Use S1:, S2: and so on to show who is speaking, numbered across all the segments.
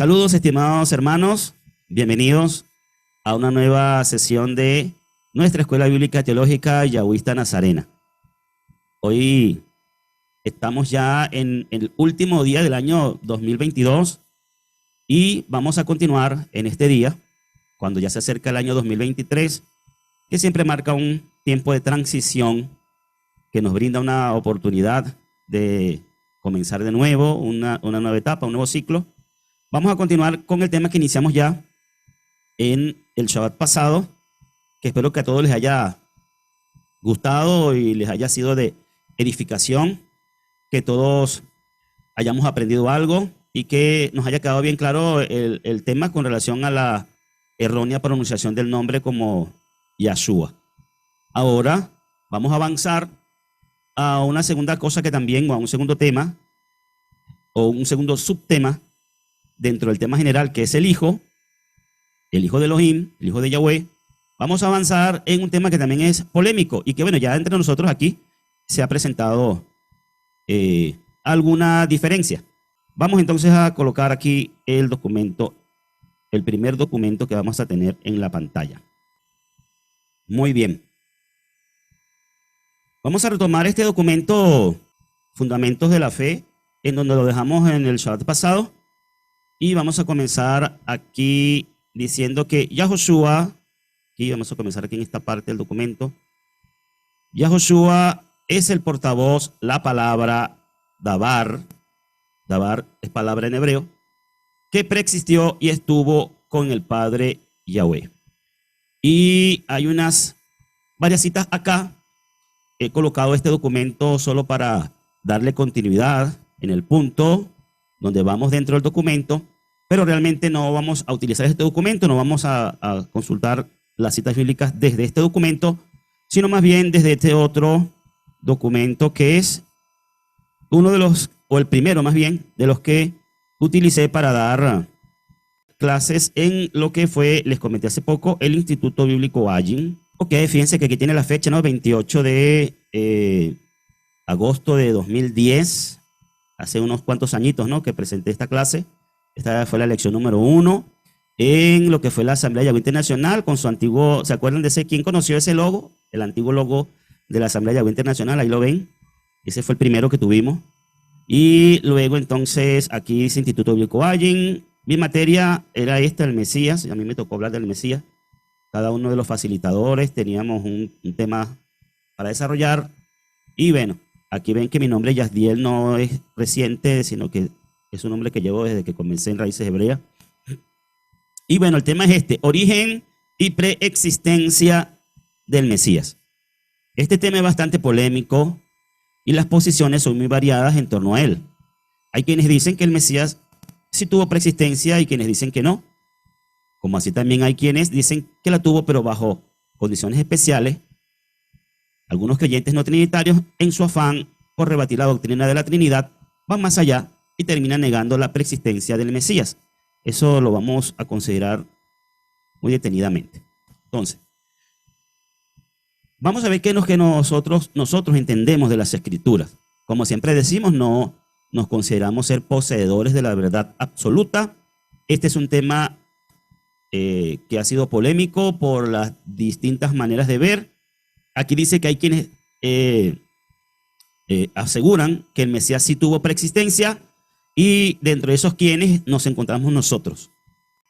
S1: Saludos, estimados hermanos, bienvenidos a una nueva sesión de nuestra Escuela Bíblica Teológica Yahwista Nazarena. Hoy estamos ya en el último día del año 2022 y vamos a continuar en este día, cuando ya se acerca el año 2023, que siempre marca un tiempo de transición que nos brinda una oportunidad de comenzar de nuevo, una nueva etapa, un nuevo ciclo. Vamos a continuar con el tema que iniciamos ya en el Shabbat pasado, que espero que a todos les haya gustado y les haya sido de edificación, que todos hayamos aprendido algo y que nos haya quedado bien claro el tema con relación a la errónea pronunciación del nombre como Yahshua. Ahora vamos a avanzar a una segunda cosa que también, o a un segundo tema, o un segundo subtema dentro del tema general, que es el Hijo de Elohim, el Hijo de Yahweh. Vamos a avanzar en un tema que también es polémico y que, bueno, ya entre nosotros aquí se ha presentado alguna diferencia. Vamos entonces a colocar aquí el documento, el primer documento que vamos a tener en la pantalla. Muy bien. Vamos a retomar este documento, Fundamentos de la Fe, en donde lo dejamos en el Shabbat pasado. Y vamos a comenzar aquí diciendo que Yahoshua, aquí vamos a comenzar aquí en esta parte del documento, Yahoshua es el portavoz, la palabra Dabar, Dabar es palabra en hebreo, que preexistió y estuvo con el Padre Yahweh. Y hay varias citas acá. He colocado este documento solo para darle continuidad en el punto donde vamos dentro del documento, pero realmente no vamos a utilizar este documento, no vamos a consultar las citas bíblicas desde este documento, sino más bien desde este otro documento que es uno de los, o el primero más bien, de los que utilicé para dar clases en lo que fue, les comenté hace poco, el Instituto Bíblico Agin. Ok, fíjense que aquí tiene la fecha, ¿no? 28 de agosto de 2010, hace unos cuantos añitos, ¿no? Que presenté esta clase. Esta fue la lección número 1 en lo que fue la Asamblea Yahweh Internacional con su antiguo, ¿se acuerdan de ese? ¿Quién conoció ese logo? El antiguo logo de la Asamblea Yahweh Internacional, ahí lo ven. Ese fue el primero que tuvimos. Y luego entonces aquí dice Instituto Bíblico Agin. Mi materia era esta, el Mesías. A mí me tocó hablar del Mesías. Cada uno de los facilitadores teníamos un tema para desarrollar. Y bueno, aquí ven que mi nombre Yasdiel no es reciente, sino que es un nombre que llevo desde que comencé en Raíces Hebreas. Y bueno, el tema es este: origen y preexistencia del Mesías. Este tema es bastante polémico y las posiciones son muy variadas en torno a él. Hay quienes dicen que el Mesías sí tuvo preexistencia y quienes dicen que no. Como así también hay quienes dicen que la tuvo, pero bajo condiciones especiales. Algunos creyentes no trinitarios, en su afán por rebatir la doctrina de la Trinidad, van más allá y terminan negando la preexistencia del Mesías. Eso lo vamos a considerar muy detenidamente. Entonces, vamos a ver qué es lo que nosotros entendemos de las Escrituras. Como siempre decimos, no nos consideramos ser poseedores de la verdad absoluta. Este es un tema que ha sido polémico por las distintas maneras de ver. Aquí dice que hay quienes aseguran que el Mesías sí tuvo preexistencia, y dentro de esos quienes nos encontramos nosotros,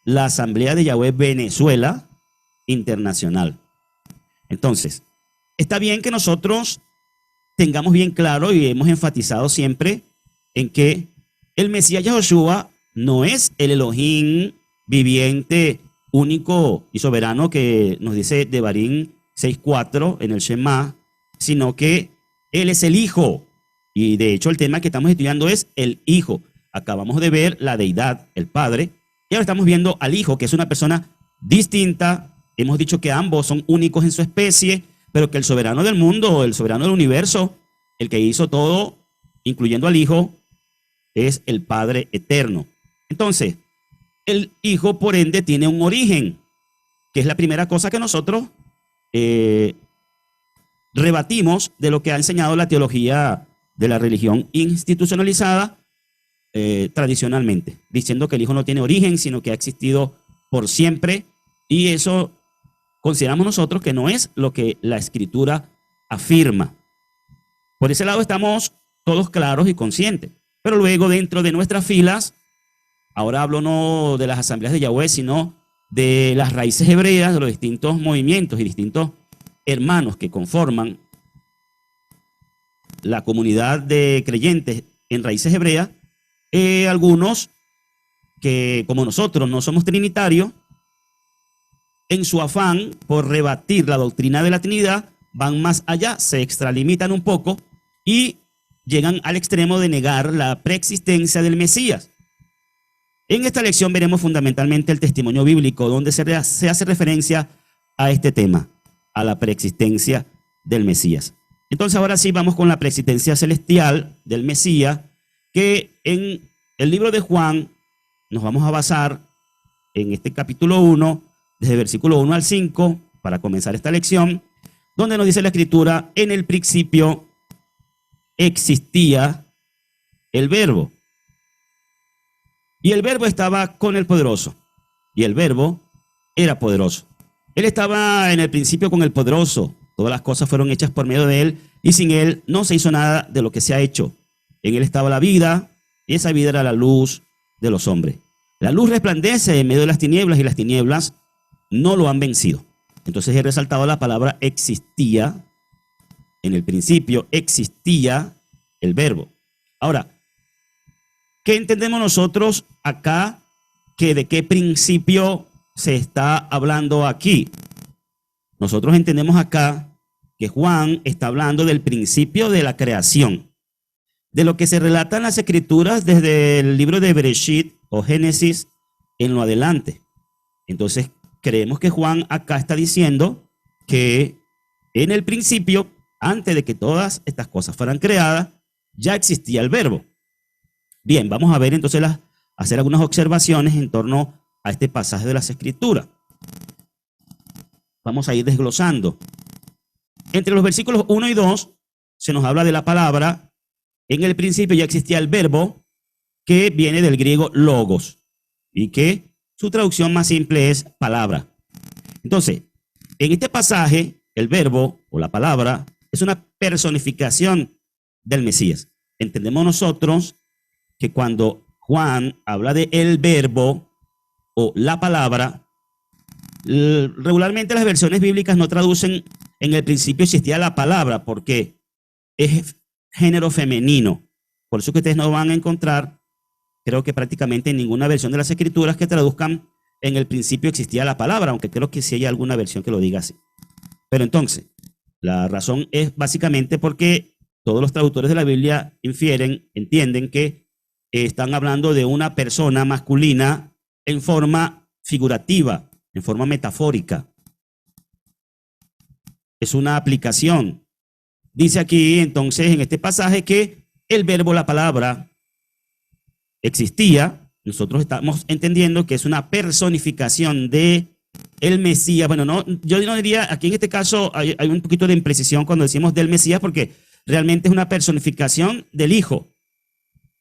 S1: la Asamblea de Yahweh Venezuela Internacional. Entonces, está bien que nosotros tengamos bien claro y hemos enfatizado siempre en que el Mesías Yahoshua no es el Elohim viviente, único y soberano que nos dice Devarim 6:4 en el Shema, sino que Él es el Hijo. Y de hecho el tema que estamos estudiando es el Hijo. Acabamos de ver la deidad, el Padre, y ahora estamos viendo al Hijo, que es una persona distinta. Hemos dicho que ambos son únicos en su especie, pero que el soberano del mundo, el soberano del universo, el que hizo todo, incluyendo al Hijo, es el Padre eterno. Entonces, el Hijo, por ende, tiene un origen, que es la primera cosa que nosotros rebatimos de lo que ha enseñado la teología de la religión institucionalizada, tradicionalmente, diciendo que el Hijo no tiene origen, sino que ha existido por siempre, y eso consideramos nosotros que no es lo que la Escritura afirma. Por ese lado estamos todos claros y conscientes. Pero luego dentro de nuestras filas, ahora hablo no de las asambleas de Yahweh, sino de las raíces hebreas, de los distintos movimientos y distintos hermanos que conforman la comunidad de creyentes en raíces hebreas, algunos que como nosotros no somos trinitarios, en su afán por rebatir la doctrina de la Trinidad, van más allá, se extralimitan un poco y llegan al extremo de negar la preexistencia del Mesías. En esta lección veremos fundamentalmente el testimonio bíblico, donde se hace referencia a este tema, a la preexistencia del Mesías. Entonces ahora sí vamos con la preexistencia celestial del Mesías, que en el libro de Juan nos vamos a basar en este capítulo 1, desde versículo 1 al 5, para comenzar esta lección, donde nos dice la Escritura: en el principio existía el Verbo, y el Verbo estaba con el Poderoso, y el Verbo era poderoso. Él estaba en el principio con el Poderoso. Todas las cosas fueron hechas por medio de él, y sin él no se hizo nada de lo que se ha hecho. En él estaba la vida, y esa vida era la luz de los hombres. La luz resplandece en medio de las tinieblas, y las tinieblas no lo han vencido. Entonces he resaltado la palabra existía. En el principio existía el Verbo. Ahora, ¿qué entendemos nosotros acá? Que ¿de qué principio se está hablando aquí? Nosotros entendemos acá que Juan está hablando del principio de la creación, de lo que se relata en las Escrituras desde el libro de Bereshit o Génesis en lo adelante. Entonces creemos que Juan acá está diciendo que en el principio, antes de que todas estas cosas fueran creadas, ya existía el Verbo. Bien, vamos a ver entonces hacer algunas observaciones en torno a este pasaje de las Escrituras. Vamos a ir desglosando. Entre los versículos 1 y 2 se nos habla de la palabra. En el principio ya existía el Verbo, que viene del griego logos, y que su traducción más simple es palabra. Entonces, en este pasaje, el Verbo o la palabra es una personificación del Mesías. Entendemos nosotros que cuando Juan habla de el Verbo o la palabra, regularmente las versiones bíblicas no traducen en el principio existía la palabra, porque es género femenino. Por eso que ustedes no van a encontrar, creo que prácticamente en ninguna versión de las Escrituras, que traduzcan en el principio existía la palabra, aunque creo que sí hay alguna versión que lo diga así. Pero entonces, la razón es básicamente porque todos los traductores de la Biblia entienden que están hablando de una persona masculina en forma figurativa, en forma metafórica. Es una aplicación. Dice aquí entonces en este pasaje que el Verbo, la palabra, existía. Nosotros estamos entendiendo que es una personificación de el Mesías. Bueno, no, yo no diría, aquí en este caso hay un poquito de imprecisión cuando decimos del Mesías, porque realmente es una personificación del Hijo,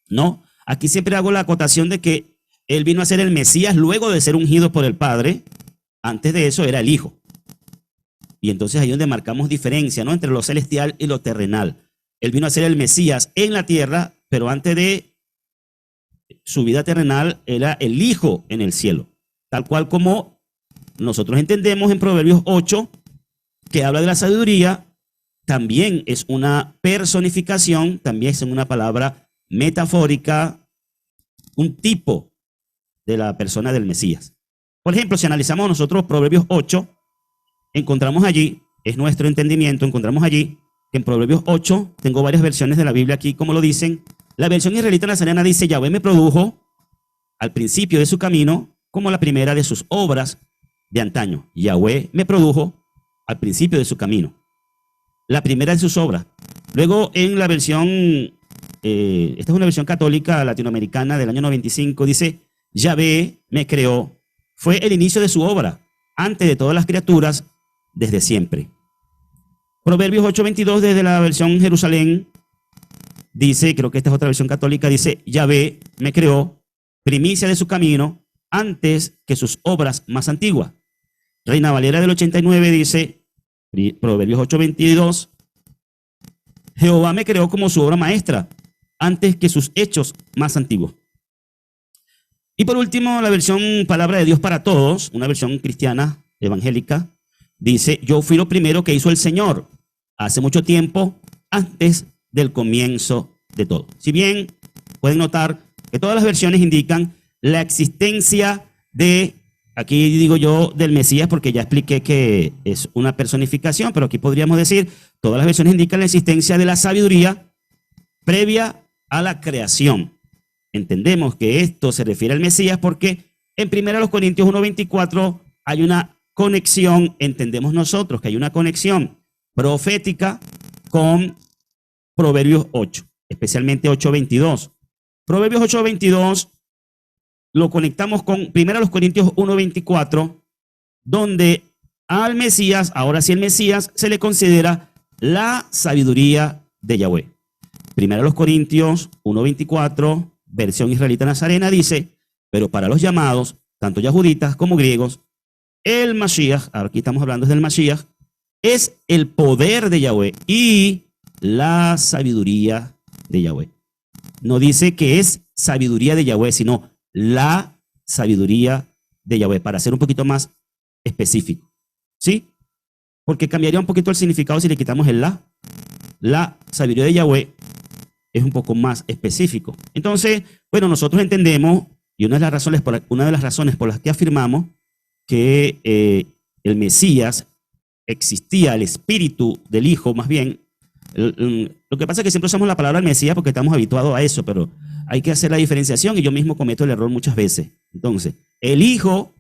S1: ¿no? Aquí siempre hago la acotación de que él vino a ser el Mesías luego de ser ungido por el Padre. Antes de eso era el Hijo. Y entonces ahí es donde marcamos diferencia, ¿no?, entre lo celestial y lo terrenal. Él vino a ser el Mesías en la tierra, pero antes de su vida terrenal era el Hijo en el cielo. Tal cual como nosotros entendemos en Proverbios 8, que habla de la sabiduría, también es una personificación, también es una palabra metafórica, un tipo de la persona del Mesías. Por ejemplo, si analizamos nosotros Proverbios 8, encontramos allí, es nuestro entendimiento, encontramos allí que en Proverbios 8, tengo varias versiones de la Biblia aquí, como lo dicen. La versión israelita nazarena dice: Yahweh me produjo al principio de su camino como la primera de sus obras de antaño. Yahweh me produjo al principio de su camino, la primera de sus obras. Luego en la versión, esta es una versión católica latinoamericana del año 95, dice: Yahvé me creó, fue el inicio de su obra, antes de todas las criaturas, desde siempre. Proverbios 8:22 desde la versión Jerusalén dice, creo que esta es otra versión católica, dice, Yahvé me creó, primicia de su camino, antes que sus obras más antiguas. Reina Valera del 89 dice, Proverbios 8:22, Jehová me creó como su obra maestra, antes que sus hechos más antiguos. Y por último, la versión Palabra de Dios para Todos, una versión cristiana evangélica, dice, yo fui lo primero que hizo el Señor hace mucho tiempo, antes del comienzo de todo. Si bien pueden notar que todas las versiones indican la existencia de, aquí digo yo, del Mesías, porque ya expliqué que es una personificación, pero aquí podríamos decir, todas las versiones indican la existencia de la sabiduría previa a la creación. Entendemos que esto se refiere al Mesías porque en 1 Corintios 1:24 hay una conexión, entendemos nosotros que hay una conexión profética con Proverbios 8, especialmente 8:22. Proverbios 8:22 lo conectamos con 1 Corintios 1:24, donde al Mesías, ahora sí el Mesías, se le considera la sabiduría de Yahvé. 1 Corintios 1:24, versión israelita nazarena, dice, pero para los llamados, tanto yahuditas como griegos, el Mashiach, aquí estamos hablando del Mashiach, es el poder de Yahvé y la sabiduría de Yahvé. No dice que es sabiduría de Yahvé, sino la sabiduría de Yahvé, para ser un poquito más específico. ¿Sí? Porque cambiaría un poquito el significado si le quitamos el la. La sabiduría de Yahvé es un poco más específico. Entonces, bueno, nosotros entendemos, y una de las razones por las que afirmamos que el Mesías existía, el espíritu del Hijo, más bien. Lo que pasa es que siempre usamos la palabra Mesías porque estamos habituados a eso, pero hay que hacer la diferenciación y yo mismo cometo el error muchas veces. Entonces, el Hijo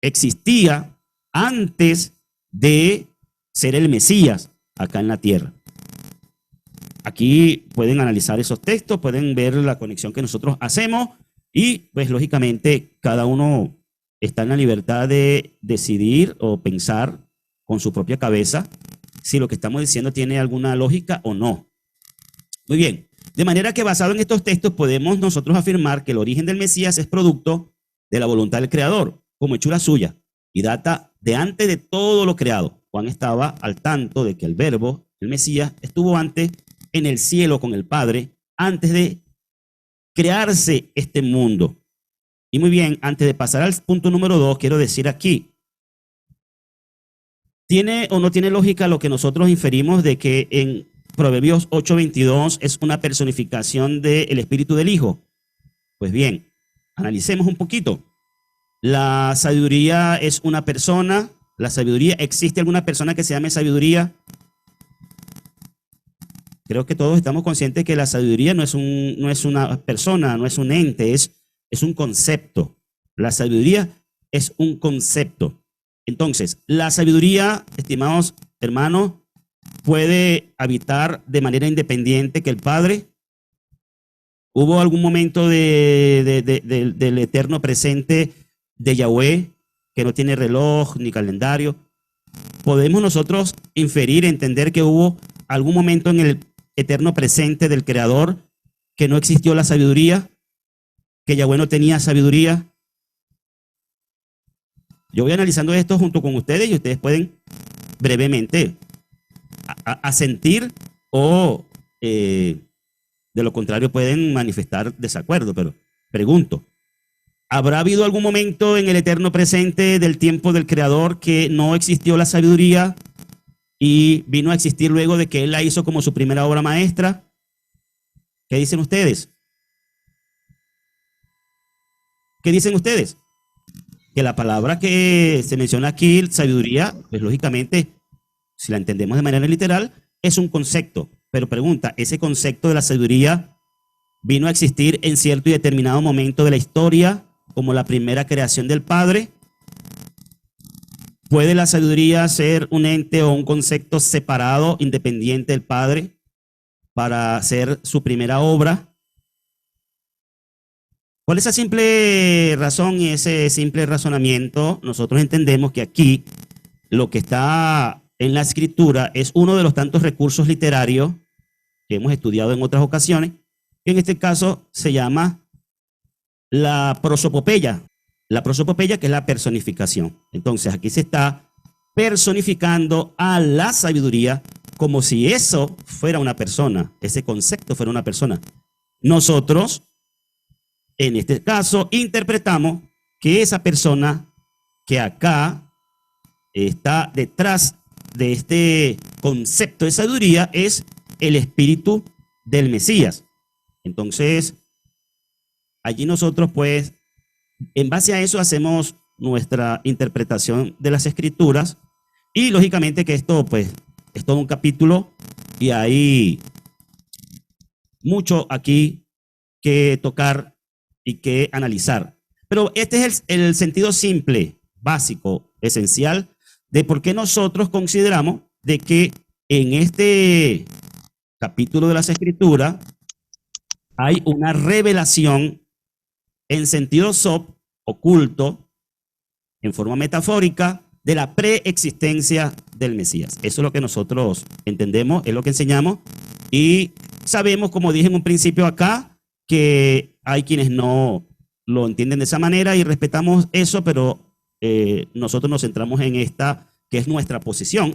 S1: existía antes de ser el Mesías acá en la tierra. Aquí pueden analizar esos textos, pueden ver la conexión que nosotros hacemos y pues lógicamente cada uno está en la libertad de decidir o pensar con su propia cabeza si lo que estamos diciendo tiene alguna lógica o no. Muy bien, de manera que basado en estos textos podemos nosotros afirmar que el origen del Mesías es producto de la voluntad del Creador, como hechura suya, y data de antes de todo lo creado. Juan estaba al tanto de que el Verbo, el Mesías, estuvo antes en el cielo con el Padre, antes de crearse este mundo. Y muy bien, antes de pasar al punto número 2, quiero decir aquí, ¿tiene o no tiene lógica lo que nosotros inferimos de que en Proverbios 8:22 es una personificación del Espíritu del Hijo? Pues bien, analicemos un poquito. ¿La sabiduría es una persona? ¿La sabiduría, existe alguna persona que se llame sabiduría? Creo que todos estamos conscientes que la sabiduría no es una persona, no es un ente, es un concepto. La sabiduría es un concepto. Entonces, la sabiduría, estimados hermanos, puede habitar de manera independiente que el Padre. ¿Hubo algún momento del eterno presente de Yahvé que no tiene reloj ni calendario? ¿Podemos nosotros inferir, entender que hubo algún momento en el eterno presente del Creador que no existió la sabiduría? ¿Que Yahvé no tenía sabiduría? Yo voy analizando esto junto con ustedes y ustedes pueden brevemente asentir o de lo contrario pueden manifestar desacuerdo, pero pregunto, ¿habrá habido algún momento en el eterno presente del tiempo del Creador que no existió la sabiduría y vino a existir luego de que Él la hizo como su primera obra maestra? ¿Qué dicen ustedes? ¿Qué dicen ustedes? Que la palabra que se menciona aquí, sabiduría, pues lógicamente, si la entendemos de manera literal, es un concepto. Pero pregunta, ¿ese concepto de la sabiduría vino a existir en cierto y determinado momento de la historia, como la primera creación del Padre? ¿Puede la sabiduría ser un ente o un concepto separado, independiente del Padre, para hacer su primera obra? Por esa simple razón y ese simple razonamiento, nosotros entendemos que aquí lo que está en la escritura es uno de los tantos recursos literarios que hemos estudiado en otras ocasiones, que en este caso se llama la prosopopeya. La prosopopeya, que es la personificación. Entonces aquí se está personificando a la sabiduría como si eso fuera una persona, ese concepto fuera una persona. Nosotros, en este caso, interpretamos que esa persona que acá está detrás de este concepto de sabiduría es el espíritu del Mesías. Entonces, allí nosotros, pues, en base a eso hacemos nuestra interpretación de las escrituras y lógicamente que esto, pues, es todo un capítulo y hay mucho aquí que tocar y que analizar. Pero este es el sentido simple, básico, esencial de por qué nosotros consideramos de que en este capítulo de las Escrituras hay una revelación en sentido oculto, en forma metafórica, de la preexistencia del Mesías. Eso es lo que nosotros entendemos, es lo que enseñamos y sabemos, como dije en un principio acá, que hay quienes no lo entienden de esa manera y respetamos eso, pero nosotros nos centramos en esta, que es nuestra posición,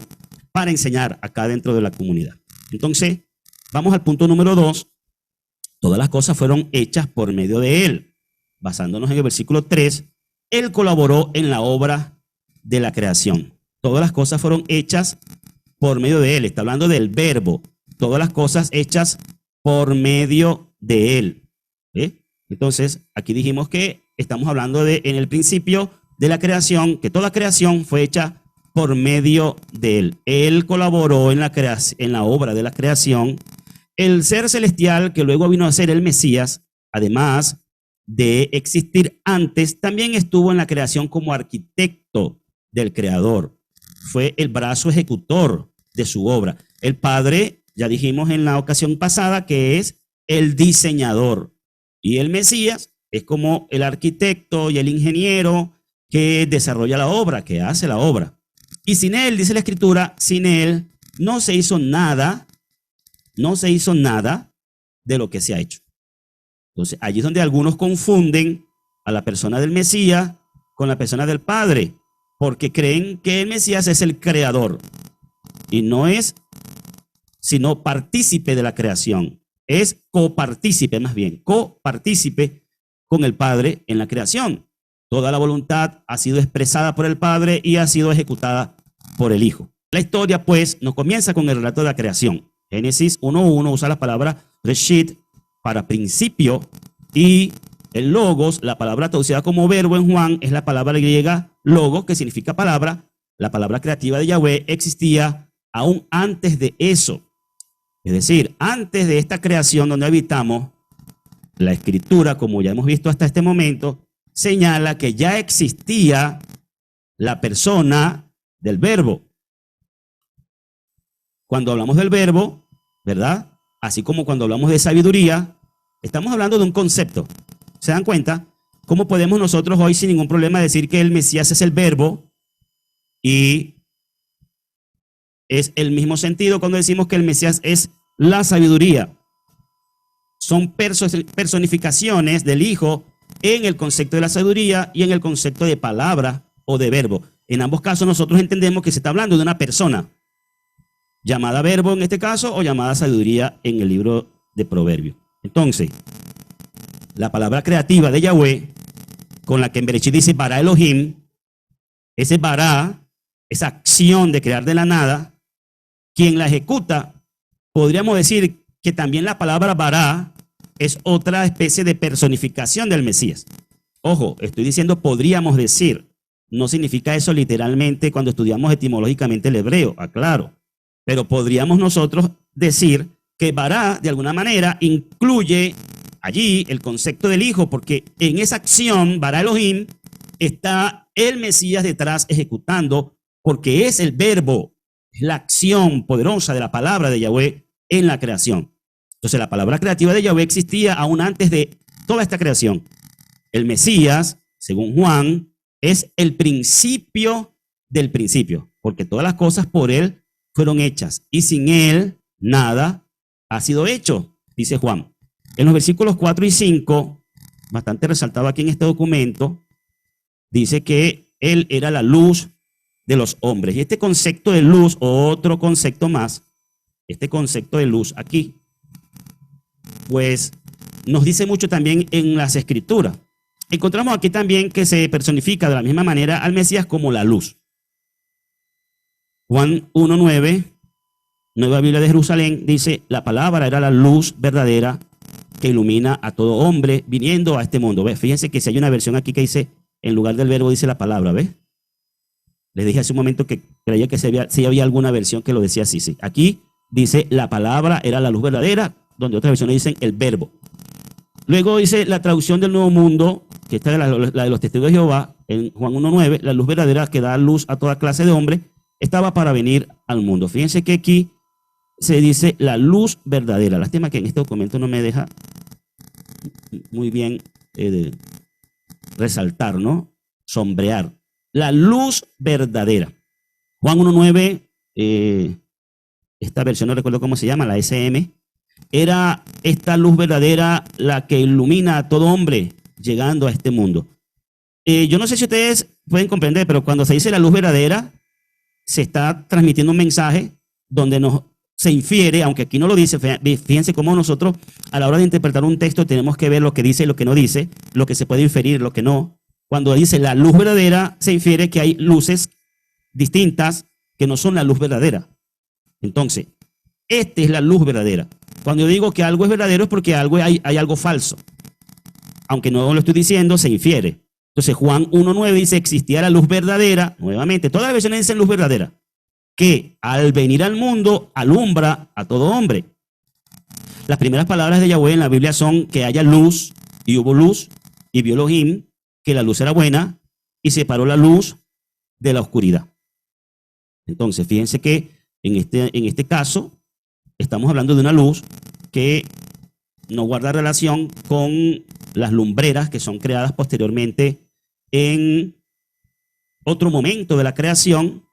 S1: para enseñar acá dentro de la comunidad. Entonces, vamos al punto número 2. Todas las cosas fueron hechas por medio de Él. Basándonos en el versículo 3, Él colaboró en la obra de la creación. Todas las cosas fueron hechas por medio de Él. Está hablando del verbo. Todas las cosas hechas por medio de Él. Entonces, aquí dijimos que estamos hablando de, en el principio de la creación, que toda creación fue hecha por medio de Él. Él colaboró en la obra de la creación. El ser celestial, que luego vino a ser el Mesías, además de existir antes, también estuvo en la creación como arquitecto del Creador. Fue el brazo ejecutor de su obra. El Padre, ya dijimos en la ocasión pasada, que es el diseñador. Y el Mesías es como el arquitecto y el ingeniero que desarrolla la obra, que hace la obra. Y sin Él, dice la Escritura, sin Él no se hizo nada, de lo que se ha hecho. Entonces, allí es donde algunos confunden a la persona del Mesías con la persona del Padre, porque creen que el Mesías es el creador y no es sino partícipe de la creación. Es copartícipe, más bien, copartícipe con el Padre en la creación. Toda la voluntad ha sido expresada por el Padre y ha sido ejecutada por el Hijo. La historia, pues, nos comienza con el relato de la creación. Génesis 1:1 usa la palabra Reshit para principio y el logos, la palabra traducida como verbo en Juan, es la palabra griega logos, que significa palabra. La palabra creativa de Yahweh existía aún antes de eso. Es decir, antes de esta creación donde habitamos, la Escritura, como ya hemos visto hasta este momento, señala que ya existía la persona del verbo. Cuando hablamos del verbo, ¿verdad? Así como cuando hablamos de sabiduría, estamos hablando de un concepto. ¿Se dan cuenta? ¿Cómo podemos nosotros hoy sin ningún problema decir que el Mesías es el verbo y es el mismo sentido cuando decimos que el Mesías es la sabiduría? Son personificaciones del Hijo en el concepto de la sabiduría y en el concepto de palabra o de verbo. En ambos casos nosotros entendemos que se está hablando de una persona, llamada verbo en este caso o llamada sabiduría en el libro de Proverbios. Entonces, la palabra creativa de Yahweh, con la que en Bereshit dice Bará Elohim, ese Bará, esa acción de crear de la nada, quien la ejecuta, podríamos decir que también la palabra Bará es otra especie de personificación del Mesías. Ojo, estoy diciendo podríamos decir, no significa eso literalmente cuando estudiamos etimológicamente el hebreo, aclaro. Pero podríamos nosotros decir que Bará, de alguna manera, incluye allí el concepto del Hijo, porque en esa acción, Bará Elohim, está el Mesías detrás ejecutando, porque es el verbo, es la acción poderosa de la palabra de Yahweh en la creación. Entonces, la palabra creativa de Yahweh existía aún antes de toda esta creación. El Mesías, según Juan, es el principio del principio, porque todas las cosas por Él fueron hechas y sin Él nada ha sido hecho, dice Juan. En los versículos 4 y 5, bastante resaltado aquí en este documento, dice que Él era la luz de los hombres. Y este concepto de luz, otro concepto más, este concepto de luz aquí, pues nos dice mucho también en las Escrituras. Encontramos aquí también que se personifica de la misma manera al Mesías como la luz. Juan 1:9, Nueva Biblia de Jerusalén, dice: la palabra era la luz verdadera que ilumina a todo hombre viniendo a este mundo. ¿Ves? Fíjense que si hay una versión aquí que dice, en lugar del verbo dice la palabra, ¿ves? Les dije hace un momento que creía que si había alguna versión que lo decía así. Sí. Aquí dice: la palabra era la luz verdadera, donde otras versiones dicen el verbo. Luego dice la traducción del Nuevo Mundo, que está la de los testigos de Jehová, en Juan 1:9, la luz verdadera que da luz a toda clase de hombres, estaba para venir al mundo. Fíjense que aquí se dice la luz verdadera. Lástima que en este documento no me deja muy bien resaltar, ¿no? Sombrear. La luz verdadera. Juan 1:9, esta versión no recuerdo cómo se llama, la SM, era esta luz verdadera la que ilumina a todo hombre llegando a este mundo. Yo no sé si ustedes pueden comprender, pero cuando se dice la luz verdadera, se está transmitiendo un mensaje donde se infiere, aunque aquí no lo dice. Fíjense cómo nosotros a la hora de interpretar un texto tenemos que ver lo que dice y lo que no dice, lo que se puede inferir, lo que no. Cuando dice la luz verdadera, se infiere que hay luces distintas que no son la luz verdadera. Entonces, esta es la luz verdadera. Cuando yo digo que algo es verdadero es porque hay algo falso. Aunque no lo estoy diciendo, se infiere. Entonces, Juan 1:9 dice: existía la luz verdadera. Nuevamente, todas las versiones dicen luz verdadera, que al venir al mundo alumbra a todo hombre. Las primeras palabras de Yahweh en la Biblia son que haya luz, y hubo luz, y vio Elohim que la luz era buena, y separó la luz de la oscuridad. Entonces, fíjense que en este caso estamos hablando de una luz que no guarda relación con las lumbreras que son creadas posteriormente en otro momento de la creación,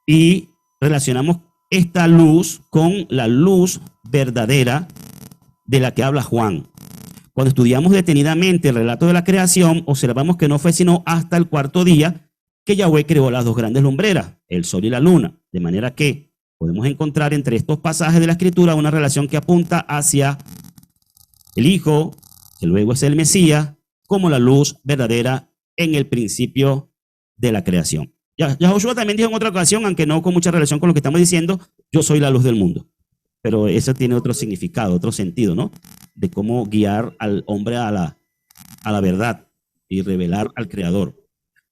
S1: y relacionamos esta luz con la luz verdadera de la que habla Juan. Cuando estudiamos detenidamente el relato de la creación, observamos que no fue sino hasta el cuarto día que Yahweh creó las dos grandes lumbreras, el sol y la luna, de manera que podemos encontrar entre estos pasajes de la Escritura una relación que apunta hacia el Hijo, que luego es el Mesías, como la luz verdadera en el principio de la creación. Yahoshua también dijo en otra ocasión, aunque no con mucha relación con lo que estamos diciendo: yo soy la luz del mundo. Pero eso tiene otro significado, otro sentido, ¿no? De cómo guiar al hombre a la verdad y revelar al Creador.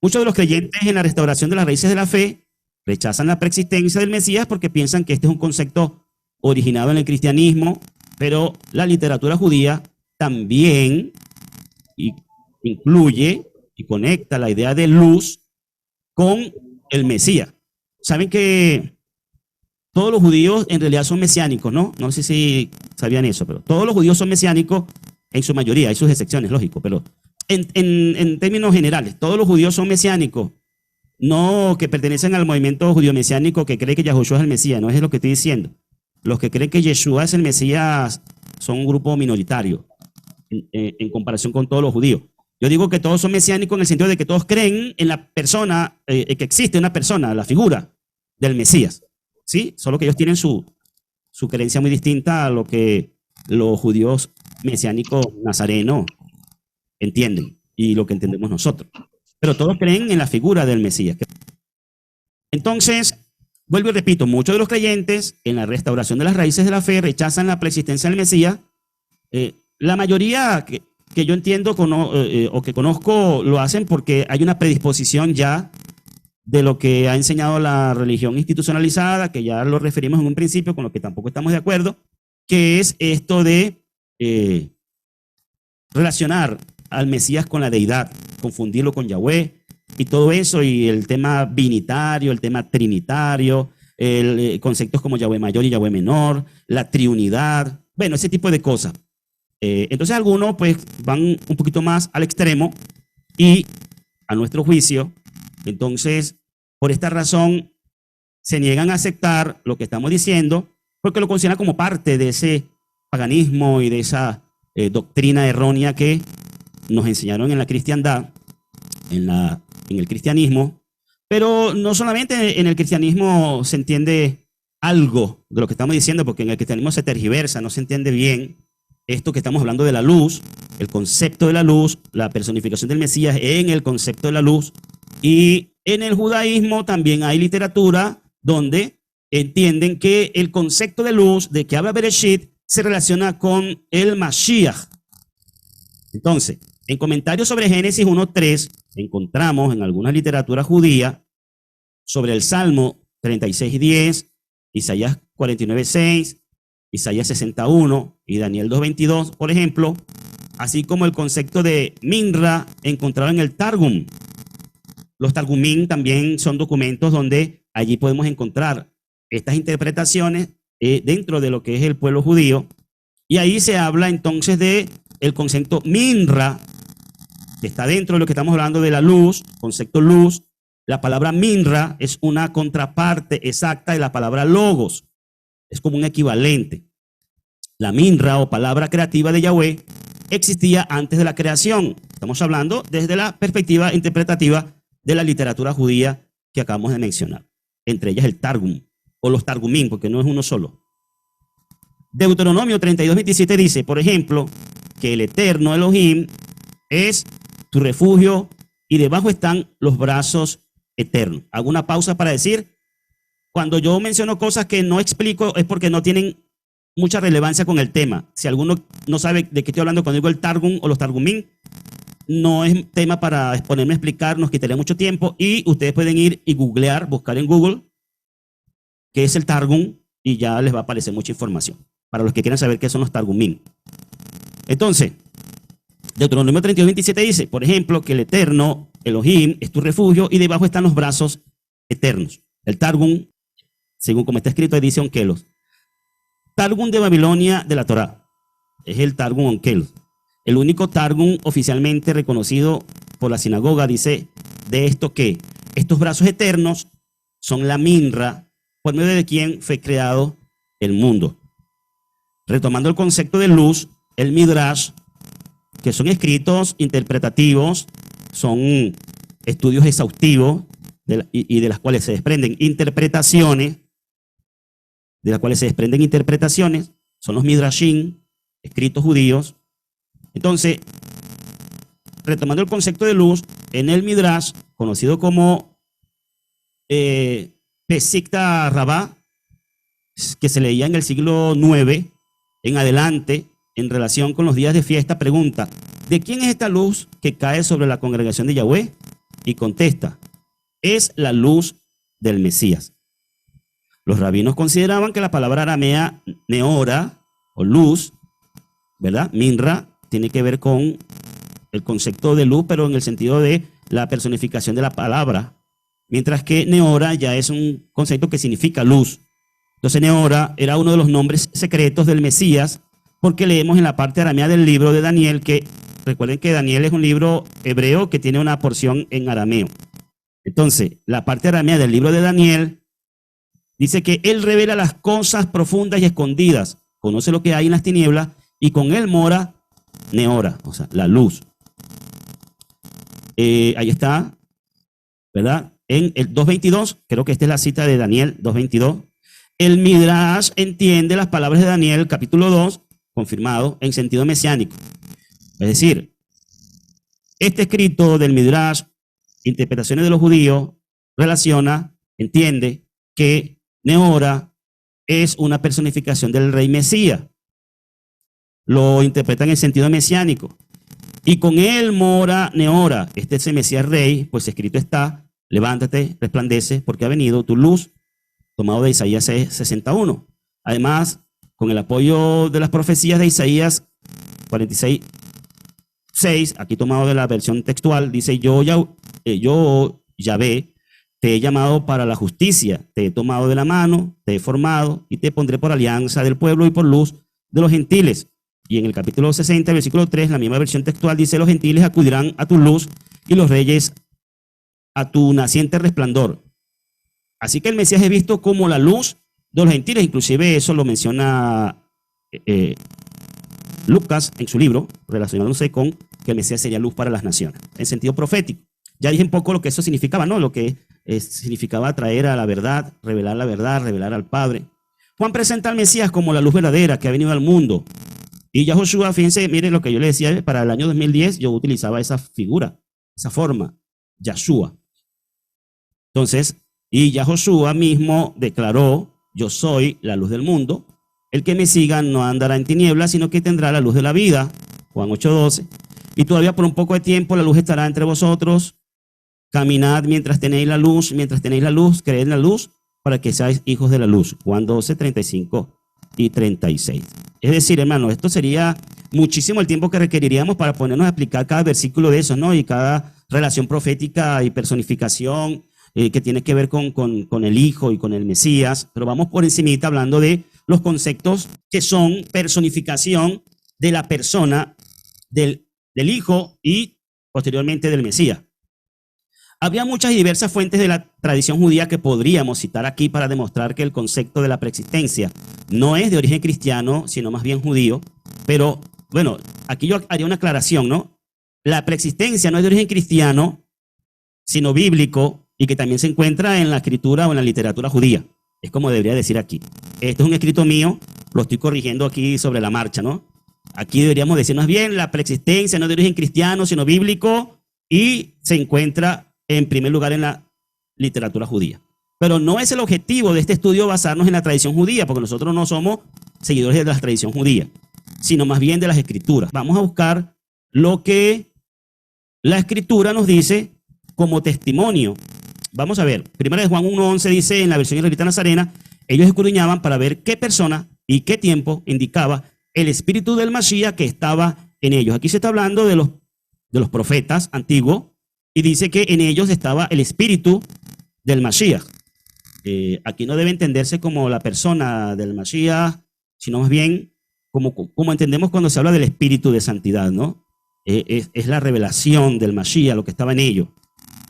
S1: Muchos de los creyentes en la restauración de las raíces de la fe rechazan la preexistencia del Mesías porque piensan que este es un concepto originado en el cristianismo, pero la literatura judía también incluye y conecta la idea de luz con el Mesías. Saben que todos los judíos en realidad son mesiánicos, ¿no? No sé si sabían eso, pero todos los judíos son mesiánicos en su mayoría. Hay sus excepciones, lógico, pero en términos generales, todos los judíos son mesiánicos. No que pertenecen al movimiento judío mesiánico que cree que Yahoshua es el Mesías, no es lo que estoy diciendo. Los que creen que Yeshua es el Mesías son un grupo minoritario en comparación con todos los judíos. Yo digo que todos son mesiánicos en el sentido de que todos creen en la persona, que existe una persona, la figura del Mesías, ¿sí? Solo que ellos tienen su creencia muy distinta a lo que los judíos mesiánicos nazarenos entienden y lo que entendemos nosotros. Pero todos creen en la figura del Mesías. Entonces, vuelvo y repito, muchos de los creyentes en la restauración de las raíces de la fe rechazan la preexistencia del Mesías. La mayoría que yo entiendo o que conozco lo hacen porque hay una predisposición ya de lo que ha enseñado la religión institucionalizada, que ya lo referimos en un principio, con lo que tampoco estamos de acuerdo, que es esto de relacionar al Mesías con la deidad, confundirlo con Yahweh y todo eso, y el tema binitario, el tema trinitario, conceptos como Yahweh mayor y Yahweh menor, la triunidad, bueno, ese tipo de cosas. Entonces algunos pues van un poquito más al extremo y a nuestro juicio, entonces por esta razón se niegan a aceptar lo que estamos diciendo porque lo consideran como parte de ese paganismo y de esa doctrina errónea que nos enseñaron en la cristiandad, en el cristianismo. Pero no solamente en el cristianismo se entiende algo de lo que estamos diciendo, porque en el cristianismo se tergiversa, no se entiende bien esto que estamos hablando de la luz, el concepto de la luz, la personificación del Mesías en el concepto de la luz. Y en el judaísmo también hay literatura donde entienden que el concepto de luz de que habla Bereshit se relaciona con el Mashiach. Entonces, en comentarios sobre Génesis 1:3 encontramos en alguna literatura judía sobre el Salmo 36:10, Isaías 49:6, Isaías 61 y Daniel 2:22, por ejemplo, así como el concepto de Minra encontrado en el Targum. Los Targumín también son documentos donde allí podemos encontrar estas interpretaciones dentro de lo que es el pueblo judío, y ahí se habla entonces de el concepto Minra, que está dentro de lo que estamos hablando de la luz, concepto luz. La palabra Minra es una contraparte exacta de la palabra logos, es como un equivalente. La Minra o palabra creativa de Yahweh existía antes de la creación. Estamos hablando desde la perspectiva interpretativa de la literatura judía que acabamos de mencionar, entre ellas el Targum o los Targumín, porque no es uno solo. Deuteronomio 32:27 dice, por ejemplo, que el eterno Elohim es tu refugio y debajo están los brazos eternos. Hago una pausa para decir, cuando yo menciono cosas que no explico es porque no tienen mucha relevancia con el tema. Si alguno no sabe de qué estoy hablando cuando digo el Targum o los Targumín, no es tema para exponerme a explicar, nos quitaría mucho tiempo, y ustedes pueden ir y googlear, buscar en Google qué es el Targum y ya les va a aparecer mucha información para los que quieran saber qué son los Targumín. Entonces, Deuteronomio 32:27 dice, por ejemplo, que el eterno Elohim es tu refugio y debajo están los brazos eternos. El Targum, según como está escrito, dice Onkelos. Targum de Babilonia de la Torá. Es el Targum Onkelos. El único Targum oficialmente reconocido por la sinagoga dice de esto que estos brazos eternos son la Minra, por medio de quien fue creado el mundo. Retomando el concepto de luz, el Midrash, que son escritos interpretativos, son estudios exhaustivos y de las cuales se desprenden interpretaciones, son los Midrashim, escritos judíos. Entonces, retomando el concepto de luz, en el Midrash, conocido como Pesikta Rabá, que se leía en el siglo IX en adelante, en relación con los días de fiesta, pregunta, ¿de quién es esta luz que cae sobre la congregación de Yahweh? Y contesta, es la luz del Mesías. Los rabinos consideraban que la palabra aramea neora o luz, ¿verdad? Minra, tiene que ver con el concepto de luz, pero en el sentido de la personificación de la palabra, mientras que neora ya es un concepto que significa luz. Entonces neora era uno de los nombres secretos del Mesías, porque leemos en la parte aramea del libro de Daniel que, recuerden que Daniel es un libro hebreo que tiene una porción en arameo. Entonces, la parte aramea del libro de Daniel dice que él revela las cosas profundas y escondidas, conoce lo que hay en las tinieblas y con él mora neora, o sea, la luz. Ahí está, ¿verdad? En el 2:22, creo que esta es la cita de Daniel 2:22. El Midrash entiende las palabras de Daniel, capítulo 2, confirmado, en sentido mesiánico. Es decir, este escrito del Midrash, interpretaciones de los judíos, relaciona, entiende que Neora es una personificación del rey Mesías. Lo interpretan en sentido mesiánico. Y con él mora Neora, este es el Mesías rey, pues escrito está, levántate, resplandece, porque ha venido tu luz, tomado de Isaías 61. Además, con el apoyo de las profecías de Isaías 46:6, aquí tomado de la versión textual, dice, yo Yahvé, te he llamado para la justicia, te he tomado de la mano, te he formado y te pondré por alianza del pueblo y por luz de los gentiles. Y en el capítulo 60, versículo 3, la misma versión textual dice, los gentiles acudirán a tu luz y los reyes a tu naciente resplandor. Así que el Mesías es visto como la luz de los gentiles, inclusive eso lo menciona Lucas en su libro, relacionándose con que el Mesías sería luz para las naciones, en sentido profético. Ya dije un poco lo que eso significaba, ¿no? Lo que significaba traer a la verdad, revelar al Padre. Juan presenta al Mesías como la luz verdadera que ha venido al mundo. Y ya Joshua, fíjense, miren lo que yo le decía, para el año 2010 yo utilizaba esa figura, esa forma, Yahshua. Entonces, y ya Joshua mismo declaró, yo soy la luz del mundo, el que me siga no andará en tinieblas, sino que tendrá la luz de la vida, Juan 8:12, y todavía por un poco de tiempo la luz estará entre vosotros, caminad mientras tenéis la luz, creed en la luz, para que seáis hijos de la luz, Juan 12, 35 y 36. Es decir, hermano, esto sería muchísimo el tiempo que requeriríamos para ponernos a explicar cada versículo de esos, ¿no? Y cada relación profética y personificación que tiene que ver con el Hijo y con el Mesías, pero vamos por encimita hablando de los conceptos que son personificación de la persona del Hijo y posteriormente del Mesías. Había muchas y diversas fuentes de la tradición judía que podríamos citar aquí para demostrar que el concepto de la preexistencia no es de origen cristiano, sino más bien judío. Pero, bueno, aquí yo haría una aclaración, ¿no? La preexistencia no es de origen cristiano, sino bíblico, y que también se encuentra en la escritura o en la literatura judía. Es como debería decir aquí. Este es un escrito mío, lo estoy corrigiendo aquí sobre la marcha, ¿no? Aquí deberíamos decir más bien, la preexistencia no es de origen cristiano, sino bíblico, y se encuentra en primer lugar en la literatura judía. Pero no es el objetivo de este estudio basarnos en la tradición judía, porque nosotros no somos seguidores de la tradición judía, sino más bien de las escrituras. Vamos a buscar lo que la escritura nos dice como testimonio. Vamos a ver, 1 Juan 1:11 dice en la versión israelita nazarena, ellos escudriñaban para ver qué persona y qué tiempo indicaba el espíritu del Mashiach que estaba en ellos. Aquí se está hablando de los profetas antiguos, y dice que en ellos estaba el espíritu del Mashiach. Aquí no debe entenderse como la persona del Mashiach, sino más bien como entendemos cuando se habla del espíritu de santidad, ¿no? Es la revelación del Mashiach, lo que estaba en ellos.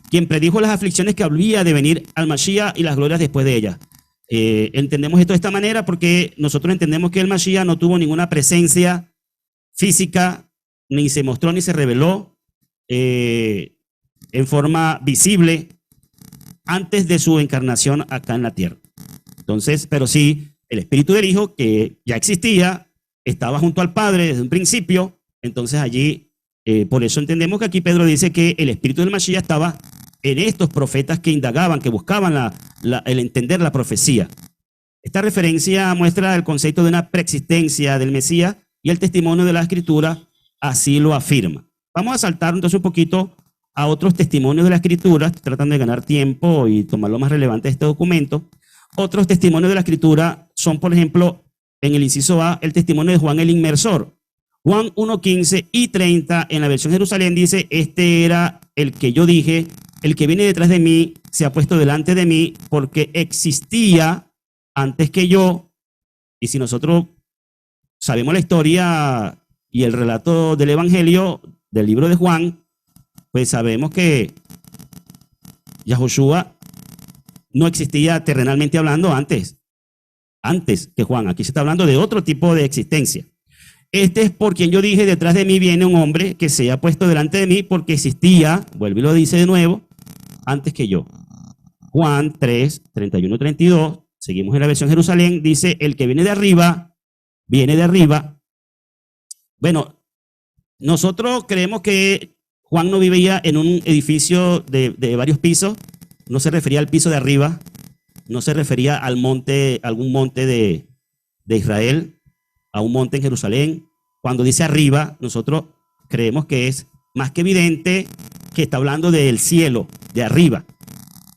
S1: Quien predijo las aflicciones que habría de venir al Mashiach y las glorias después de ellas. Entendemos esto de esta manera porque nosotros entendemos que el Mashiach no tuvo ninguna presencia física, ni se mostró ni se reveló en forma visible antes de su encarnación acá en la tierra. Entonces, pero sí, el espíritu del Hijo, que ya existía, estaba junto al Padre desde un principio, entonces allí, por eso entendemos que aquí Pedro dice que el espíritu del Mashiach estaba en estos profetas que indagaban, que buscaban el entender la profecía. Esta referencia muestra el concepto de una preexistencia del Mesías y el testimonio de la Escritura así lo afirma. Vamos a saltar entonces un poquito a otros testimonios de la Escritura, tratando de ganar tiempo y tomar lo más relevante de este documento. Otros testimonios de la Escritura son, por ejemplo, en el inciso A, el testimonio de Juan el Inmersor. Juan 1:15 y 30 en la versión Jerusalén dice, este era el que yo dije, el que viene detrás de mí se ha puesto delante de mí porque existía antes que yo. Y si nosotros sabemos la historia y el relato del Evangelio, del libro de Juan, pues sabemos que Yahushua no existía terrenalmente hablando antes que Juan. Aquí se está hablando de otro tipo de existencia. Este es por quien yo dije, detrás de mí viene un hombre que se ha puesto delante de mí porque existía, vuelve y lo dice de nuevo, antes que yo. Juan 3, 31, 32, seguimos en la versión Jerusalén, dice, el que viene de arriba. Bueno, nosotros creemos que Juan no vivía en un edificio de varios pisos, no se refería al piso de arriba, no se refería al monte, algún monte de Israel, a un monte en Jerusalén. Cuando dice arriba, nosotros creemos que es más que evidente que está hablando del cielo, de arriba.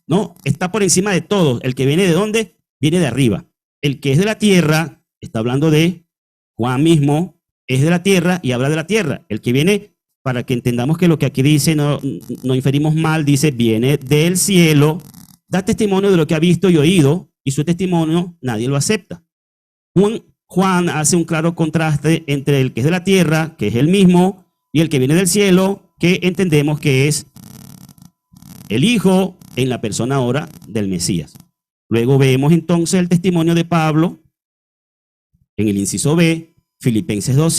S1: No, está por encima de todo. El que viene de dónde, viene de arriba. El que es de la tierra, está hablando de Juan mismo, es de la tierra y habla de la tierra. El que viene, para que entendamos que lo que aquí dice no inferimos mal, dice viene del cielo, da testimonio de lo que ha visto y oído, y su testimonio nadie lo acepta. Juan hace un claro contraste entre el que es de la tierra, que es el mismo, y el que viene del cielo, que entendemos que es el Hijo en la persona ahora del Mesías. Luego vemos entonces el testimonio de Pablo en el inciso B. Filipenses 2,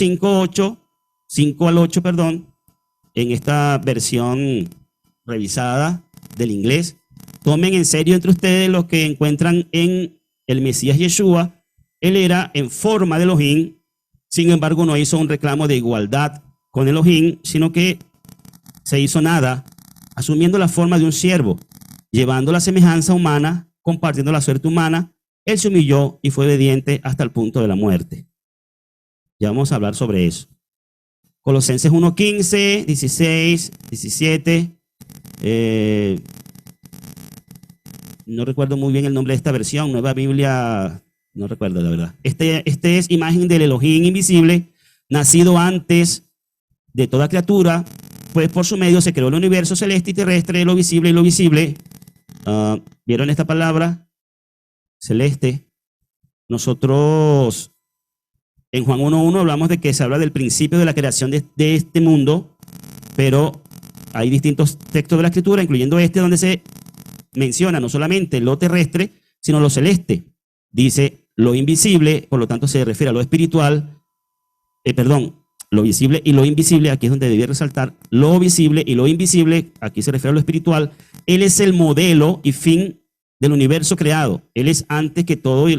S1: 5 al 8, perdón, en esta versión revisada del inglés. Tomen en serio entre ustedes lo que encuentran en el Mesías Yeshua. Él era en forma de Elohim, sin embargo no hizo un reclamo de igualdad con Elohim, sino que se hizo nada, asumiendo la forma de un siervo, llevando la semejanza humana, compartiendo la suerte humana. Él se humilló y fue obediente hasta el punto de la muerte. Ya vamos a hablar sobre eso. Colosenses 1:15, 16, 17. No recuerdo muy bien el nombre de esta versión, Nueva Biblia, no recuerdo la verdad. Este es imagen del Elohim invisible, nacido antes de toda criatura, pues por su medio se creó el universo celeste y terrestre, lo visible y lo visible. ¿Vieron esta palabra? Celeste. Nosotros en Juan 1:1 hablamos de que se habla del principio de la creación de este mundo, pero hay distintos textos de la Escritura, incluyendo este, donde se menciona no solamente lo terrestre, sino lo celeste. Dice lo invisible, por lo tanto se refiere a lo espiritual, lo visible y lo invisible. Aquí es donde debía resaltar lo visible y lo invisible. Aquí se refiere a lo espiritual. Él es el modelo y fin del universo creado. Él es antes que todo y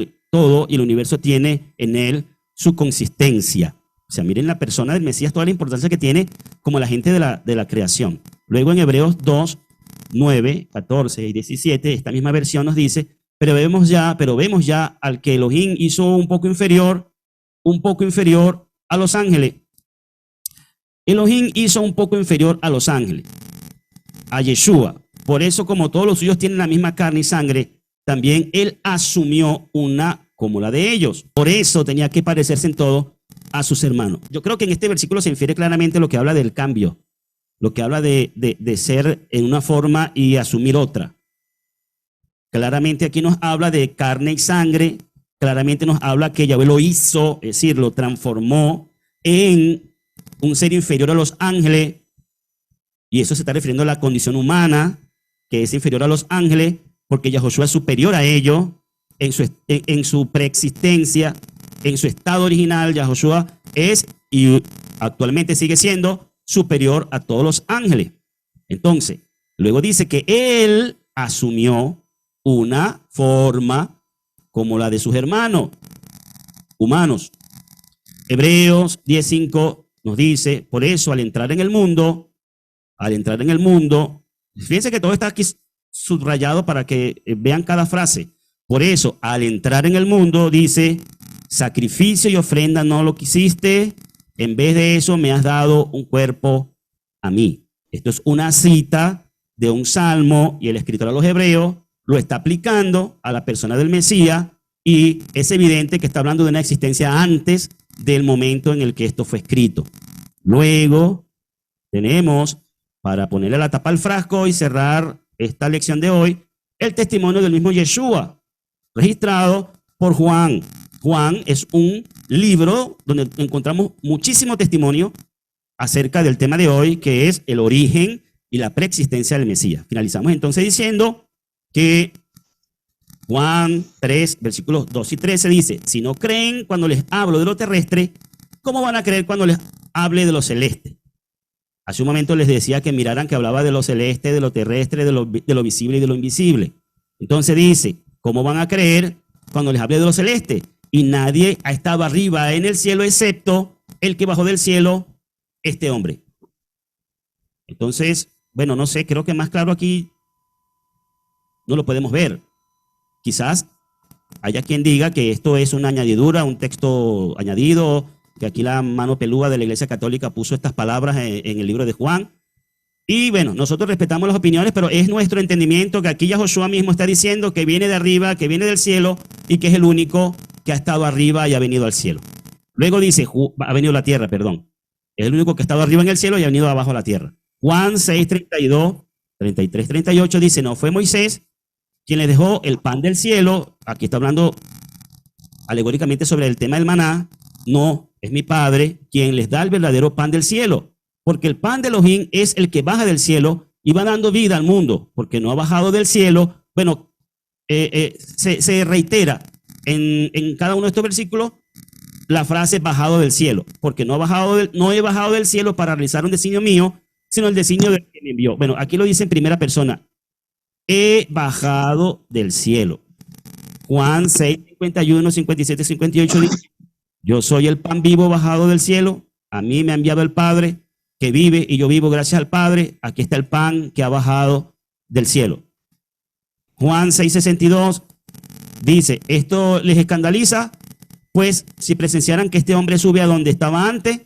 S1: el universo tiene en él su consistencia. O sea, miren la persona del Mesías, toda la importancia que tiene como la gente de la creación. Luego en Hebreos 2, 9, 14 y 17, esta misma versión nos dice, pero vemos ya al que Elohim hizo un poco inferior a los ángeles. Elohim hizo un poco inferior a los ángeles, a Yeshua. Por eso, como todos los suyos tienen la misma carne y sangre, también él asumió una como la de ellos. Por eso tenía que parecerse en todo a sus hermanos. Yo creo que en este versículo se infiere claramente lo que habla del cambio, lo que habla de ser en una forma y asumir otra. Claramente aquí nos habla de carne y sangre, claramente nos habla que Yahweh lo hizo, es decir, lo transformó en un ser inferior a los ángeles, y eso se está refiriendo a la condición humana, que es inferior a los ángeles, porque Yahoshua es superior a ellos en su preexistencia, en su estado original. Yahoshua es y actualmente sigue siendo superior a todos los ángeles. Entonces, luego dice que él asumió una forma como la de sus hermanos humanos. Hebreos 10:5 nos dice, por eso al entrar en el mundo, fíjense que todo está aquí subrayado para que vean cada frase. Por eso, al entrar en el mundo, dice, sacrificio y ofrenda no lo quisiste, en vez de eso me has dado un cuerpo a mí. Esto es una cita de un salmo y el escritor a los hebreos lo está aplicando a la persona del Mesías, y es evidente que está hablando de una existencia antes del momento en el que esto fue escrito. Luego tenemos, para ponerle la tapa al frasco y cerrar esta lección de hoy, el testimonio del mismo Yeshua, registrado por Juan. Juan es un libro donde encontramos muchísimo testimonio acerca del tema de hoy, que es el origen y la preexistencia del Mesías. Finalizamos entonces diciendo que Juan 3, versículos 2 y 13 dice, si no creen cuando les hablo de lo terrestre, ¿cómo van a creer cuando les hable de lo celeste? Hace un momento les decía que miraran que hablaba de lo celeste, de lo terrestre, de lo visible y de lo invisible. Entonces dice, ¿cómo van a creer cuando les hable de lo celeste? Y nadie ha estado arriba en el cielo excepto el que bajó del cielo, este hombre. Entonces, bueno, no sé, creo que más claro aquí no lo podemos ver. Quizás haya quien diga que esto es una añadidura, un texto añadido, que aquí la mano peluda de la Iglesia Católica puso estas palabras en el libro de Juan. Y bueno, nosotros respetamos las opiniones, pero es nuestro entendimiento que aquí Yahoshua mismo está diciendo que viene de arriba, que viene del cielo y que es el único que ha estado arriba y ha venido al cielo. Luego dice, ha venido a la tierra, perdón. Es el único que ha estado arriba en el cielo y ha venido abajo a la tierra. Juan 6, 32, 33, 38 dice, no fue Moisés quien le dejó el pan del cielo. Aquí está hablando alegóricamente sobre el tema del maná. No, es mi Padre quien les da el verdadero pan del cielo. Porque el pan de Elohim es el que baja del cielo y va dando vida al mundo. Porque no ha bajado del cielo. Bueno, se reitera en cada uno de estos versículos la frase bajado del cielo, porque no he bajado del cielo para realizar un designio mío, sino el designio del que me envió. Bueno, aquí lo dice en primera persona. He bajado del cielo. Juan 6, 51, 57, 58 dice, yo soy el pan vivo bajado del cielo, a mí me ha enviado el Padre que vive y yo vivo gracias al Padre, aquí está el pan que ha bajado del cielo. Juan 6, 62 dice, esto les escandaliza, pues si presenciaran que este hombre sube a donde estaba antes,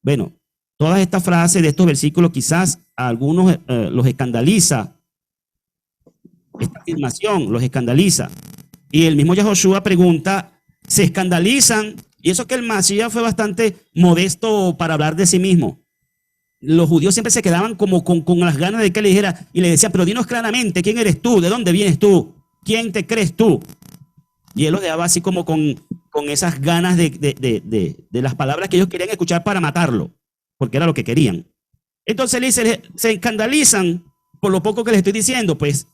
S1: bueno, todas estas frases de estos versículos quizás a algunos los escandaliza, esta afirmación los escandaliza. Y el mismo Yahoshua pregunta, ¿se escandalizan? Y eso que el Mashiach fue bastante modesto para hablar de sí mismo. Los judíos siempre se quedaban como con las ganas de que le dijera, y le decían, pero dinos claramente, ¿quién eres tú? ¿De dónde vienes tú? ¿Quién te crees tú? Y él los dejaba así como con esas ganas de las palabras que ellos querían escuchar para matarlo, porque era lo que querían. Entonces le dice, se escandalizan por lo poco que les estoy diciendo, pues,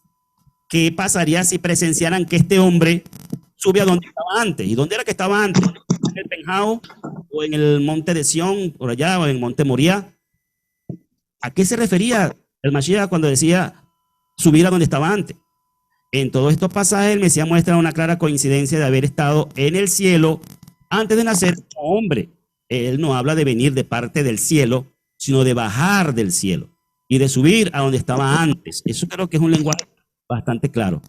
S1: ¿qué pasaría si presenciaran que este hombre sube a donde estaba antes? ¿Y dónde era que estaba antes? ¿En el Penjao o en el monte de Sión, por allá, o en el monte Moriah? ¿A qué se refería el Mashiach cuando decía subir a donde estaba antes? En todos estos pasajes el Mesías muestra una clara coincidencia de haber estado en el cielo antes de nacer como hombre. Él no habla de venir de parte del cielo, sino de bajar del cielo y de subir a donde estaba antes. Eso creo que es un lenguaje bastante claro.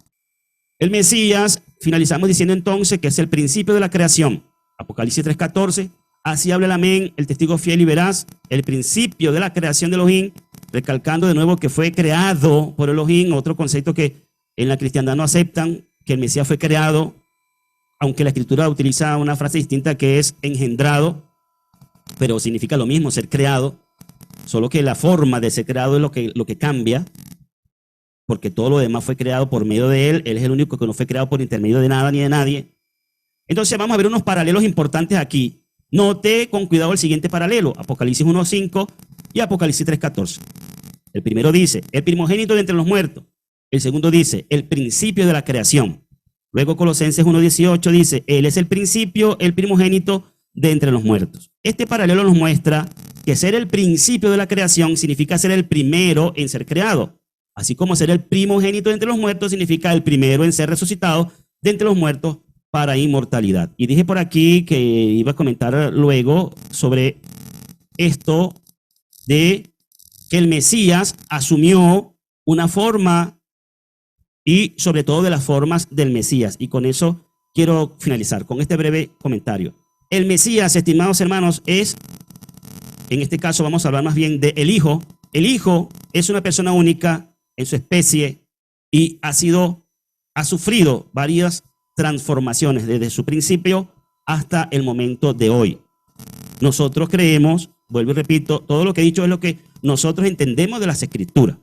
S1: El Mesías, finalizamos diciendo entonces que es el principio de la creación. Apocalipsis 3:14, así habla el amén, el testigo fiel y veraz, el principio de la creación de Elohim, recalcando de nuevo que fue creado por Elohim, otro concepto que en la cristiandad no aceptan, que el Mesías fue creado, aunque la escritura utiliza una frase distinta que es engendrado, pero significa lo mismo, ser creado, solo que la forma de ser creado es lo que cambia, porque todo lo demás fue creado por medio de él es el único que no fue creado por intermedio de nada ni de nadie. Entonces vamos a ver unos paralelos importantes aquí. Note con cuidado el siguiente paralelo, Apocalipsis 1:5 y Apocalipsis 3:14. El primero dice, el primogénito de entre los muertos. El segundo dice, el principio de la creación. Luego Colosenses 1:18 dice, él es el principio, el primogénito de entre los muertos. Este paralelo nos muestra que ser el principio de la creación significa ser el primero en ser creado. Así como ser el primogénito de entre los muertos significa el primero en ser resucitado de entre los muertos para inmortalidad. Y dije por aquí que iba a comentar luego sobre esto de que el Mesías asumió una forma y sobre todo de las formas del Mesías. Y con eso quiero finalizar con este breve comentario. El Mesías, estimados hermanos, es, en este caso vamos a hablar más bien de el Hijo. El Hijo es una persona única en su especie y ha sufrido varias transformaciones desde su principio hasta el momento de hoy. Nosotros creemos, vuelvo y repito, todo lo que he dicho es lo que nosotros entendemos de las Escrituras.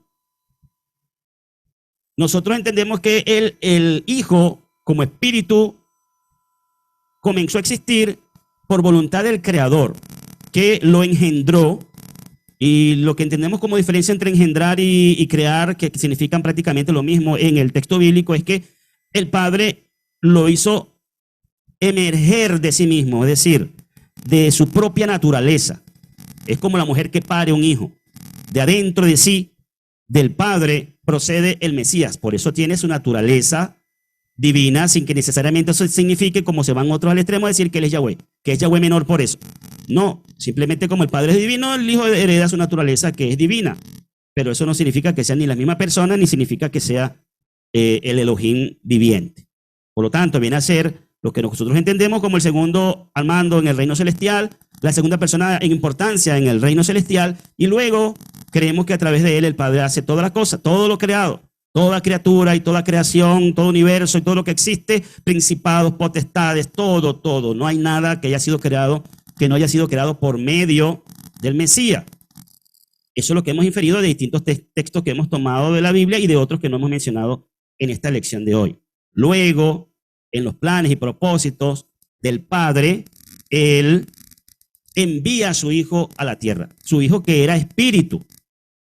S1: Nosotros entendemos que el Hijo, como espíritu, comenzó a existir por voluntad del Creador, que lo engendró, y lo que entendemos como diferencia entre engendrar y crear, que significan prácticamente lo mismo en el texto bíblico, es que el Padre lo hizo emerger de sí mismo, es decir, de su propia naturaleza. Es como la mujer que pare un hijo. De adentro de sí, del Padre, procede el Mesías. Por eso tiene su naturaleza divina, sin que necesariamente eso signifique, como se van otros al extremo, decir que él es Yahweh, que es Yahweh menor por eso. No, simplemente como el Padre es divino, el Hijo hereda su naturaleza que es divina. Pero eso no significa que sean ni la misma persona, ni significa que sea el Elohim viviente. Por lo tanto, viene a ser lo que nosotros entendemos como el segundo al mando en el reino celestial, la segunda persona en importancia en el reino celestial, y luego creemos que a través de él el Padre hace todas las cosas, todo lo creado, toda criatura y toda creación, todo universo y todo lo que existe, principados, potestades, todo. No hay nada que haya sido creado que no haya sido creado por medio del Mesías. Eso es lo que hemos inferido de distintos textos que hemos tomado de la Biblia y de otros que no hemos mencionado en esta lección de hoy. Luego, en los planes y propósitos del Padre, él envía a su Hijo a la tierra. Su Hijo, que era espíritu,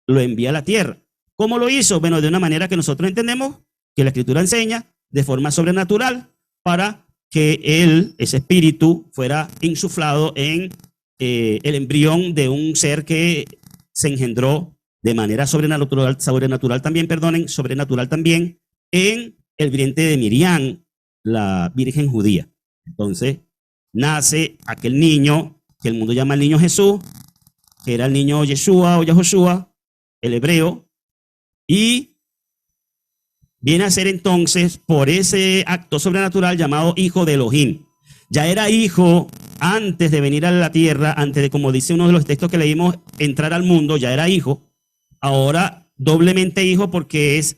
S1: lo envía a la tierra. ¿Cómo lo hizo? Bueno, de una manera que nosotros entendemos, que la Escritura enseña, de forma sobrenatural, para que él, ese espíritu, fuera insuflado en el embrión de un ser que se engendró de manera sobrenatural también, sobrenatural también, en el vientre de Miriam, la virgen judía. Entonces, nace aquel niño que el mundo llama el niño Jesús, que era el niño Yeshua o Yahoshua, el hebreo, y viene a ser entonces, por ese acto sobrenatural, llamado hijo de Elohim. Ya era hijo antes de venir a la tierra, antes de, como dice uno de los textos que leímos, entrar al mundo, ya era hijo. Ahora doblemente hijo porque es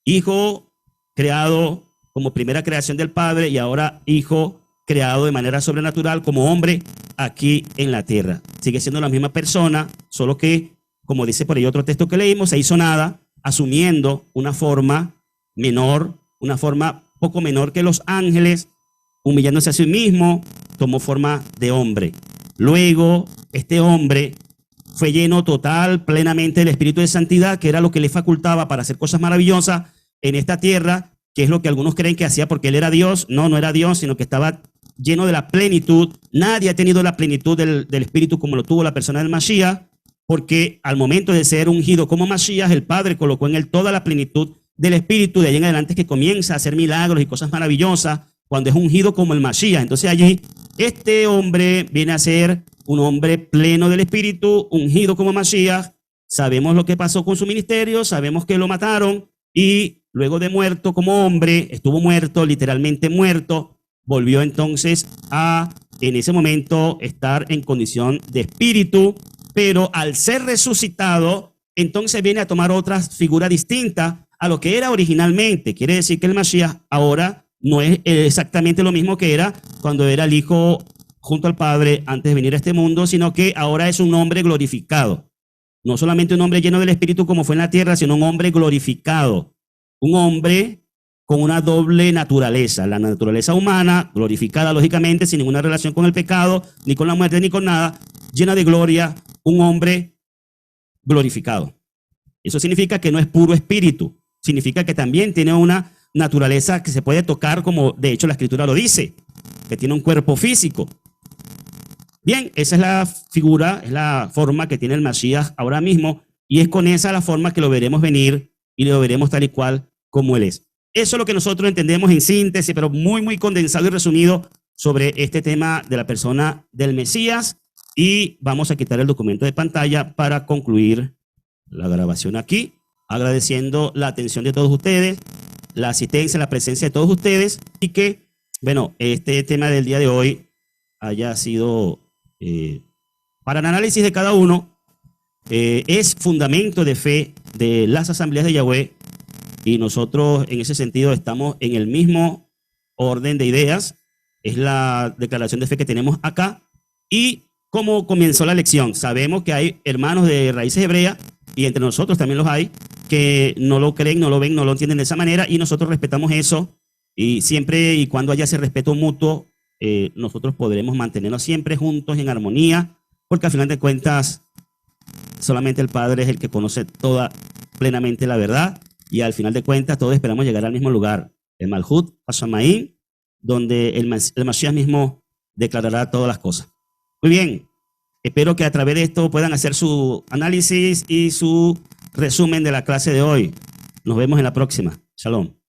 S1: hijo creado como primera creación del Padre y ahora hijo creado de manera sobrenatural como hombre aquí en la tierra. Sigue siendo la misma persona, solo que, como dice por ahí otro texto que leímos, se hizo nada, asumiendo una forma menor, una forma poco menor que los ángeles, humillándose a sí mismo, tomó forma de hombre. Luego, este hombre fue lleno total, plenamente del Espíritu de Santidad, que era lo que le facultaba para hacer cosas maravillosas en esta tierra, que es lo que algunos creen que hacía porque él era Dios. No, no era Dios, sino que estaba lleno de la plenitud. Nadie ha tenido la plenitud del Espíritu como lo tuvo la persona del Mashiach, porque al momento de ser ungido como Mashiach, el Padre colocó en él toda la plenitud del Espíritu. De ahí en adelante que comienza a hacer milagros y cosas maravillosas cuando es ungido como el Mashiach. Entonces allí este hombre viene a ser un hombre pleno del Espíritu, ungido como Mashiach. Sabemos lo que pasó con su ministerio, sabemos que lo mataron y luego de muerto como hombre, estuvo muerto, literalmente muerto, volvió entonces a, en ese momento, estar en condición de espíritu, pero al ser resucitado, entonces viene a tomar otra figura distinta a lo que era originalmente. Quiere decir que el Mashiach ahora no es exactamente lo mismo que era cuando era el Hijo junto al Padre antes de venir a este mundo, sino que ahora es un hombre glorificado. No solamente un hombre lleno del Espíritu como fue en la tierra, sino un hombre glorificado. Un hombre con una doble naturaleza. La naturaleza humana, glorificada lógicamente, sin ninguna relación con el pecado, ni con la muerte, ni con nada, llena de gloria, un hombre glorificado. Eso significa que no es puro espíritu. Significa que también tiene una naturaleza que se puede tocar, como de hecho la Escritura lo dice, que tiene un cuerpo físico. Bien, esa es la figura, es la forma que tiene el Mashiach ahora mismo, y es con esa la forma que lo veremos venir y lo veremos tal y cual como él es. Eso es lo que nosotros entendemos en síntesis, pero muy, muy condensado y resumido sobre este tema de la persona del Mesías. Y vamos a quitar el documento de pantalla para concluir la grabación aquí, agradeciendo la atención de todos ustedes, la asistencia, la presencia de todos ustedes, y que, bueno, este tema del día de hoy haya sido para el análisis de cada uno, es fundamento de fe de las asambleas de Yahweh, y nosotros en ese sentido estamos en el mismo orden de ideas. Es la declaración de fe que tenemos acá. Y como comenzó la lección, sabemos que hay hermanos de raíces hebreas, y entre nosotros también los hay, que no lo creen, no lo ven, no lo entienden de esa manera, y nosotros respetamos eso, y siempre y cuando haya ese respeto mutuo, nosotros podremos mantenernos siempre juntos en armonía, porque al final de cuentas solamente el Padre es el que conoce toda plenamente la verdad, y al final de cuentas todos esperamos llegar al mismo lugar, el Malhut Hashamaim, donde el Mashiach mismo declarará todas las cosas. Muy bien, espero que a través de esto puedan hacer su análisis y su resumen de la clase de hoy. Nos vemos en la próxima. Shalom.